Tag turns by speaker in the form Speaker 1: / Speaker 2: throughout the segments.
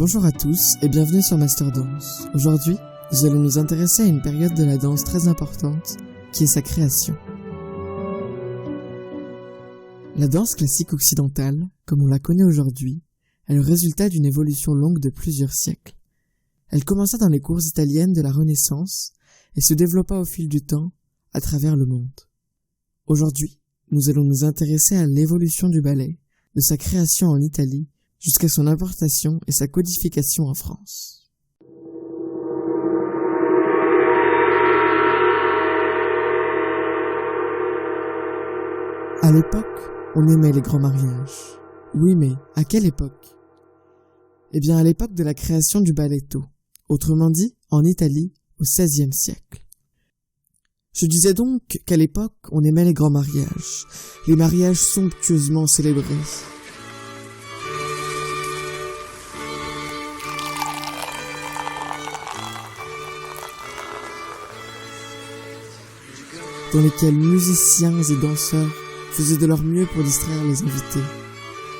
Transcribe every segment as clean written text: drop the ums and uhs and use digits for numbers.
Speaker 1: Bonjour à tous et bienvenue sur Master Dance. Aujourd'hui, nous allons nous intéresser à une période de la danse très importante, qui est sa création. La danse classique occidentale, comme on la connaît aujourd'hui, est le résultat d'une évolution longue de plusieurs siècles. Elle commença dans les cours italiennes de la Renaissance et se développa au fil du temps à travers le monde. Aujourd'hui, nous allons nous intéresser à l'évolution du ballet, de sa création en Italie jusqu'à son importation et sa codification en France. À l'époque, on aimait les grands mariages. Oui, mais à quelle époque? Eh bien, à l'époque de la création du balletto, autrement dit, en Italie, au XVIe siècle. Je disais donc qu'à l'époque, on aimait les grands mariages, les mariages somptueusement célébrés. Dans lesquels musiciens et danseurs faisaient de leur mieux pour distraire les invités.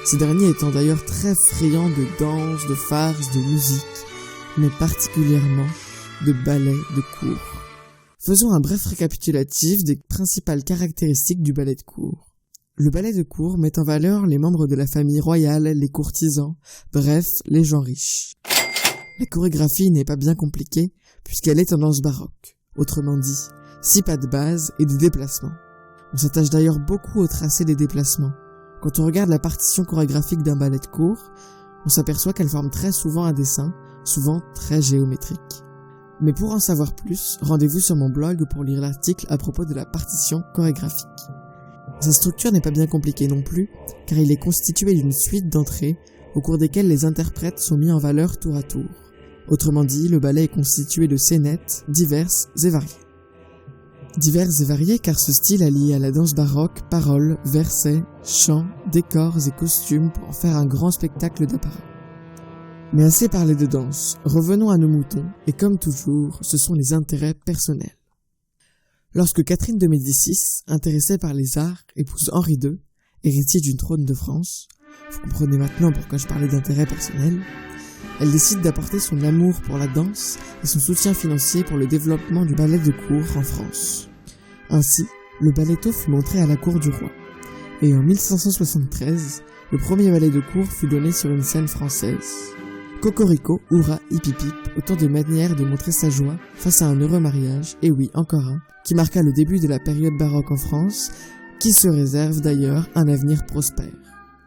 Speaker 1: Ces derniers étant d'ailleurs très friands de danse, de farce, de musique, mais particulièrement de ballet de cour. Faisons un bref récapitulatif des principales caractéristiques du ballet de cour. Le ballet de cour met en valeur les membres de la famille royale, les courtisans, bref, les gens riches. La chorégraphie n'est pas bien compliquée puisqu'elle est en danse baroque, autrement dit, 6 pas de base et des déplacements. On s'attache d'ailleurs beaucoup au tracé des déplacements. Quand on regarde la partition chorégraphique d'un ballet de cour, on s'aperçoit qu'elle forme très souvent un dessin, souvent très géométrique. Mais pour en savoir plus, rendez-vous sur mon blog pour lire l'article à propos de la partition chorégraphique. Sa structure n'est pas bien compliquée non plus, car il est constitué d'une suite d'entrées au cours desquelles les interprètes sont mis en valeur tour à tour. Autrement dit, le ballet est constitué de scénettes diverses et variées. Diverses et variées car ce style allie à la danse baroque paroles, versets, chants, décors et costumes pour en faire un grand spectacle d'apparat. Mais assez parlé de danse, revenons à nos moutons, et comme toujours, ce sont les intérêts personnels. Lorsque Catherine de Médicis, intéressée par les arts, épouse Henri II, héritier d'une trône de France, vous comprenez maintenant pourquoi je parlais d'intérêts personnels, elle décide d'apporter son amour pour la danse et son soutien financier pour le développement du ballet de cour en France. Ainsi, le balletto fut montré à la cour du roi. Et en 1573, le premier ballet de cour fut donné sur une scène française. Cocorico, hurrah, hip hip hip, autant de manières de montrer sa joie face à un heureux mariage, et oui, encore un, qui marqua le début de la période baroque en France, qui se réserve d'ailleurs un avenir prospère.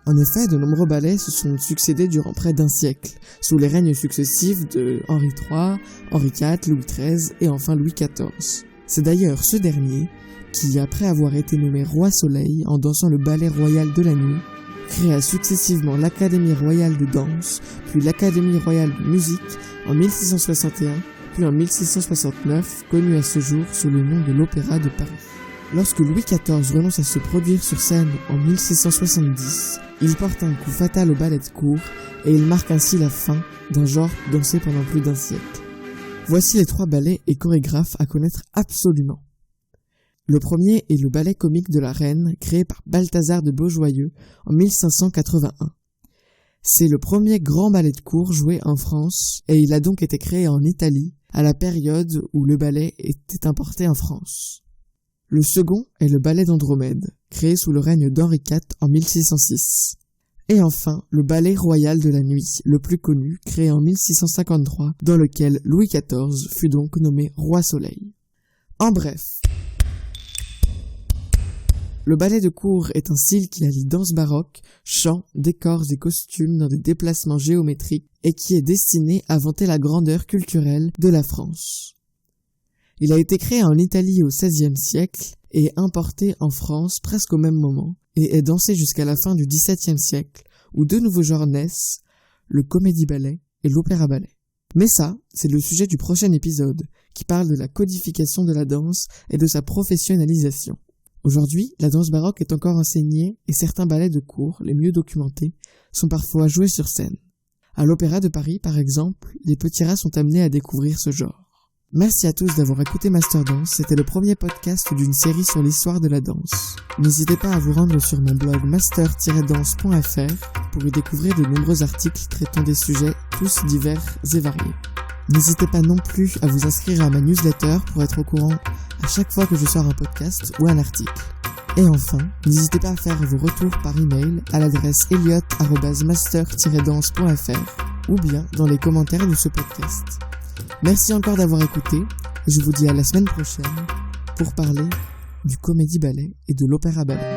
Speaker 1: En effet, de nombreux ballets se sont succédés durant près d'un siècle, sous les règnes successifs de Henri III, Henri IV, Louis XIII et enfin Louis XIV. C'est d'ailleurs ce dernier qui, après avoir été nommé Roi Soleil en dansant le ballet royal de la nuit, créa successivement l'Académie royale de danse, puis l'Académie royale de musique en 1661, puis en 1669, connue à ce jour sous le nom de l'Opéra de Paris. Lorsque Louis XIV renonce à se produire sur scène en 1670, il porte un coup fatal au ballet de cour et il marque ainsi la fin d'un genre dansé pendant plus d'un siècle. Voici les 3 ballets et chorégraphes à connaître absolument. Le premier est le ballet comique de la Reine, créé par Balthazar de Beaujoyeux en 1581. C'est le premier grand ballet de cour joué en France et il a donc été créé en Italie à la période où le ballet était importé en France. Le second est le ballet d'Andromède, créé sous le règne d'Henri IV en 1606. Et enfin, le ballet royal de la nuit, le plus connu, créé en 1653, dans lequel Louis XIV fut donc nommé Roi Soleil. En bref, le ballet de cour est un style qui allie danse baroque, chants, décors et costumes dans des déplacements géométriques et qui est destiné à vanter la grandeur culturelle de la France. Il a été créé en Italie au XVIe siècle et importé en France presque au même moment et est dansé jusqu'à la fin du XVIIe siècle où 2 nouveaux genres naissent, le comédie-ballet et l'opéra-ballet. Mais ça, c'est le sujet du prochain épisode qui parle de la codification de la danse et de sa professionnalisation. Aujourd'hui, la danse baroque est encore enseignée et certains ballets de cour, les mieux documentés, sont parfois joués sur scène. À l'Opéra de Paris, par exemple, les petits rats sont amenés à découvrir ce genre. Merci à tous d'avoir écouté Master Dance, c'était le premier podcast d'une série sur l'histoire de la danse. N'hésitez pas à vous rendre sur mon blog master-danse.fr pour y découvrir de nombreux articles traitant des sujets tous divers et variés. N'hésitez pas non plus à vous inscrire à ma newsletter pour être au courant à chaque fois que je sors un podcast ou un article. Et enfin, n'hésitez pas à faire vos retours par email à l'adresse elliot@master-danse.fr ou bien dans les commentaires de ce podcast. Merci encore d'avoir écouté et je vous dis à la semaine prochaine pour parler du comédie ballet et de l'opéra ballet.